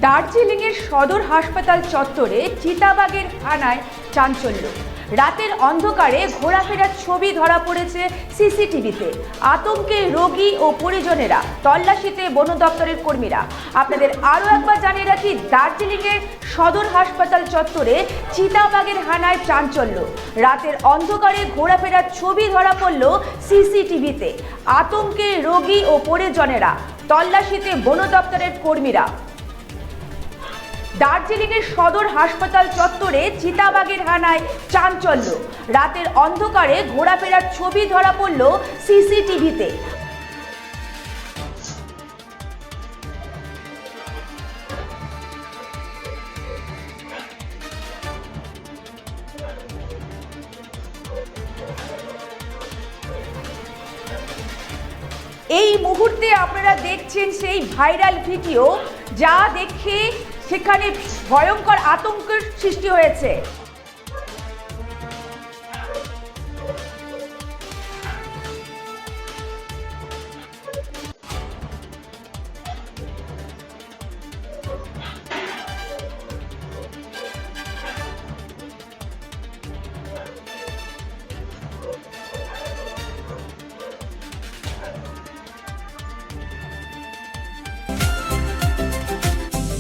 দার্জিলিংয়ের সদর হাসপাতাল চত্বরে চিতাবাঘের হানায় চাঞ্চল্য। রাতের অন্ধকারে ঘোরাফেরার ছবি ধরা পড়েছে সিসিটিভিতে। আতঙ্কে রোগী ও পরিজনেরা, তল্লাশিতে বন দপ্তরের কর্মীরা। আপনাদের আরও একবার জানিয়ে রাখি, দার্জিলিংয়ের সদর হাসপাতাল চত্বরে চিতাবাঘের হানায় চাঞ্চল্য। রাতের অন্ধকারে ঘোরাফেরার ছবি ধরা পড়ল সিসিটিভিতে। আতঙ্কে রোগী ও পরিজনেরা, তল্লাশিতে বন দপ্তরের কর্মীরা। দার্জিলিংয়ের সদর হাসপাতাল চত্বরে চিতাবাঘের হানায় চাঞ্চল্য। রাতের অন্ধকারে ঘোরাফেরার ছবি ধরা পড়ল সিসিটিভিতে। এই মুহূর্তে আপনারা দেখছেন সেই ভাইরাল ভিডিও, যা দেখে সেখানে ভয়ঙ্কর আতঙ্কের সৃষ্টি হয়েছে।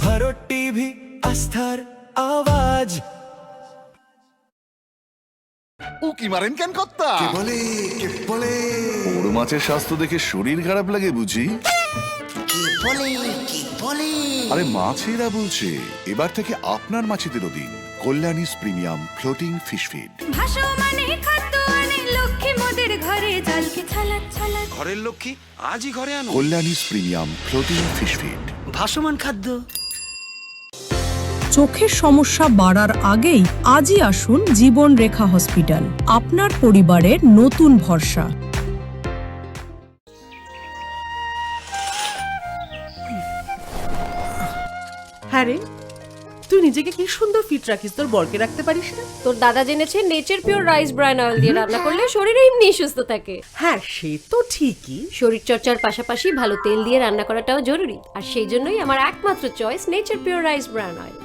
भारत टीवी आस्थार आवाज ও কি মারেন কেন কর্তা? কে বলে বড় মাছের স্বাস্থ্য দেখে শরীর খারাপ লাগে বুঝি? কে বলে আরে মাছেরা বলছে, এবার থেকে আপনার মাছেদেরও দিন কল্যাণীস প্রিমিয়াম ফ্লোটিং ফিশ ফিড। ঘরের লক্ষ্মী আজই ঘরে আনো কল্যাণীস প্রিমিয়াম ফ্লোটিং ফিশ ফিড। ভাসমান খাদ্য। চোখের সমস্যা বাড়ার আগেই আজই আসুন জীবন রেখা হসপিটাল, আপনার পরিবারের নতুন ভরসা। হ্যাঁ রে, তুই নিজেকে কি সুন্দর ফিট রাখিস, তোর বরকে রাখতে পারিস না? তোর দাদা জেনেছে nature pure rice bran oil দিয়ে রান্না করলে শরীর এমনি সুস্থ থাকে। হ্যাঁ, সে তো ঠিকই। শরীর চর্চার পাশাপাশি ভালো তেল দিয়ে রান্না করাটাও জরুরি, আর সেই জন্যই আমার একমাত্র choice nature pure rice bran oil.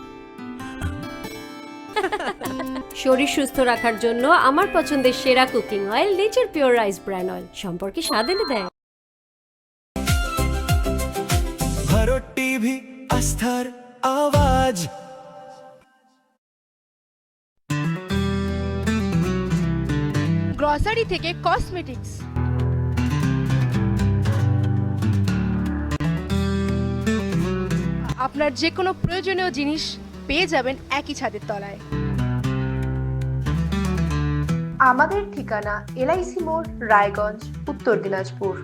শরীর সুস্থ রাখার জন্য আমার পছন্দের সেরা cooking oil nature pure rice bran oil, সম্পর্কে স্বাদ এনে দেয়। भारत टीवी आस्थार आवाज গ্রসারি থেকে কসমেটিক্স, আপনার যে কোনো প্রয়োজনীয় জিনিস পেয়ে যাবেন একই ছাদের তলায়। আমাদের ঠিকানা LIC মোড়, রায়গঞ্জ, উত্তর দিনাজপুর।